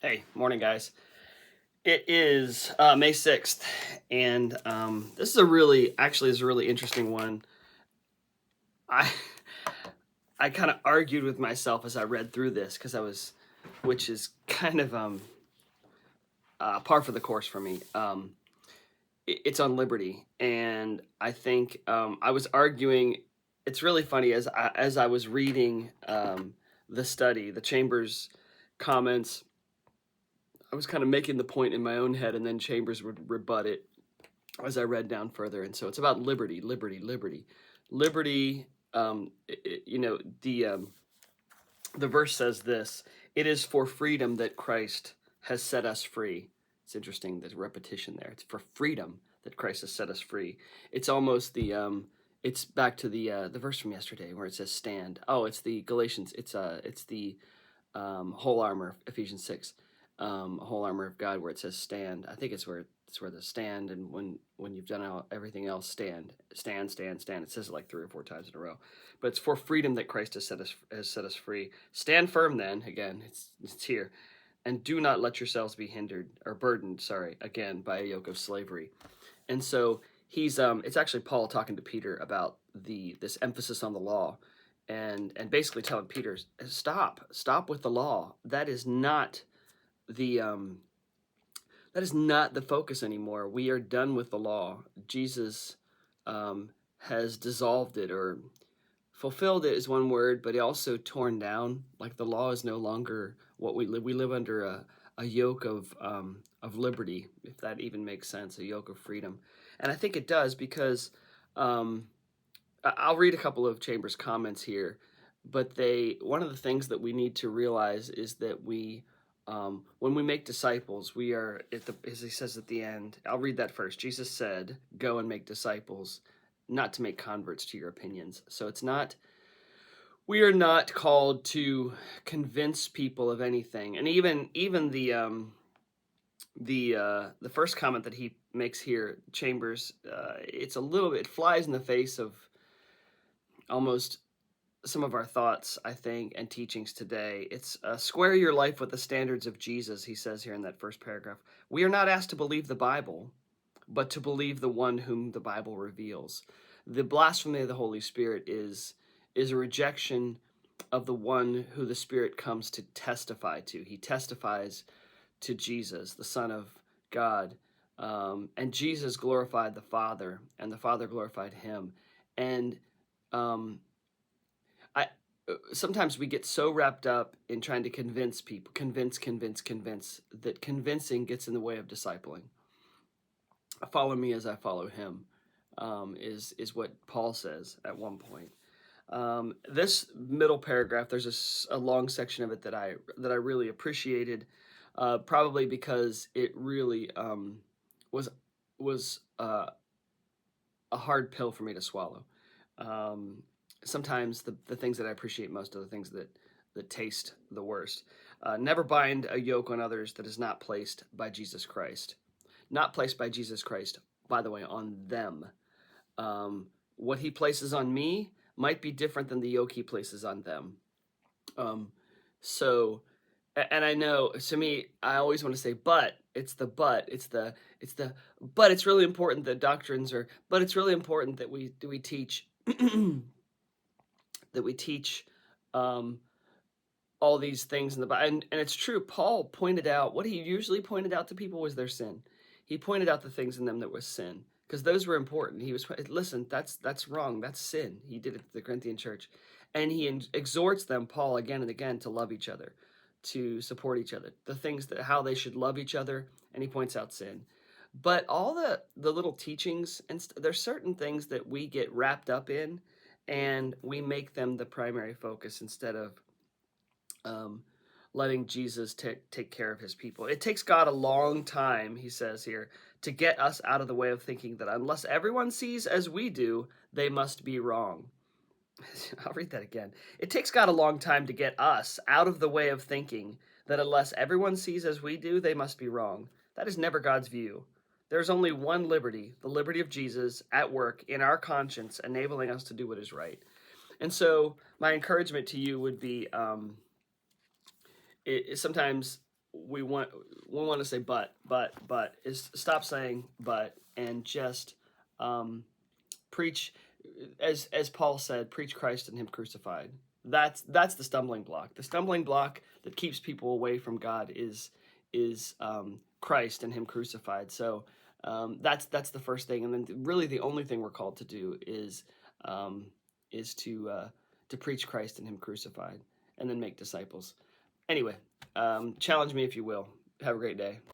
Hey, morning, guys. It is May 6th, and this is a really interesting one. I I kind of argued with myself as I read through this which is kind of par for the course for me. It's on liberty, and I think I was arguing. It's really funny as I was reading the study, the Chambers comments. I was kind of making the point in my own head, and then Chambers would rebut it as I read down further. And so it's about liberty, liberty, liberty, liberty. The verse says this: "It is for freedom that Christ has set us free." It's interesting. There's repetition there. It's for freedom that Christ has set us free. It's almost it's back to the verse from yesterday where it says stand. Oh, it's the Galatians. It's the whole armor, Ephesians 6, whole armor of God, where it says stand. I think it's where the stand, and when you've done everything else, stand, stand, stand, stand. It says it like 3 or 4 times in a row. But it's for freedom that Christ has set us free. Stand firm then, again, it's here. And do not let yourselves be hindered or burdened, again, by a yoke of slavery. And so he's it's actually Paul talking to Peter about this emphasis on the law, and basically telling Peter, stop with the law. The um that is not the focus anymore. We are done with the law. Jesus has dissolved it, or fulfilled it is one word, but he also torn down. Like, the law is no longer what we live. We live under a yoke of liberty, if that even makes sense, a yoke of freedom. And I think it does, because um, I'll read a couple of Chambers comments here, but one of the things that we need to realize is that when we make disciples, we are as he says at the end. I'll read that first. Jesus said, "Go and make disciples, not to make converts to your opinions." So we are not called to convince people of anything. And even the first comment that he makes here, Chambers, it flies in the face of almost some of our thoughts, I think, and teachings today. It's square your life with the standards of Jesus, he says here in that first paragraph. We are not asked to believe the Bible, but to believe the one whom the Bible reveals. The blasphemy of the Holy Spirit is a rejection of the one who the Spirit comes to testify to. He testifies to Jesus, the Son of God. And Jesus glorified the Father, and the Father glorified him. And um, I sometimes we get so wrapped up in trying to convince people, convince, that convincing gets in the way of discipling. Follow me as I follow him, is what Paul says at one point. This middle paragraph, there's a long section of it that I really appreciated, probably because it really was a hard pill for me to swallow. Um, Sometimes the things that I appreciate most are the things that taste the worst. Never bind a yoke on others that is not placed by Jesus Christ. Not placed by Jesus Christ, by the way, on them. What he places on me might be different than the yoke he places on them. Um, so, and I know, to me, I always want to say, but it's really important that but it's really important that we teach that we teach um, all these things in the Bible. And it's true. Paul pointed out what he usually pointed out to people was their sin. He pointed out the things in them that was sin, because those were important. He was, listen, that's wrong. That's sin. He did it to the Corinthian church, and he exhorts them, Paul, again and again, to love each other, to support each other, the things that how they should love each other, and he points out sin. But all the little teachings, and there's certain things that we get wrapped up in, and we make them the primary focus instead of um, letting Jesus take care of his people. It takes God a long time, he says here, to get us out of the way of thinking that unless everyone sees as we do, they must be wrong. I'll read that again. It takes God a long time to get us out of the way of thinking that unless everyone sees as we do, they must be wrong. That is never God's view. There's only one liberty, the liberty of Jesus at work in our conscience, enabling us to do what is right. And so my encouragement to you would be, sometimes we want to say but is stop saying but and just um, preach, as Paul said, preach Christ and Him crucified. That's the stumbling block. The stumbling block that keeps people away from God is Christ and Him crucified. So that's the first thing, and then really the only thing we're called to do um, is to preach Christ and Him crucified, and then make disciples. Anyway, challenge me if you will. Have a great day.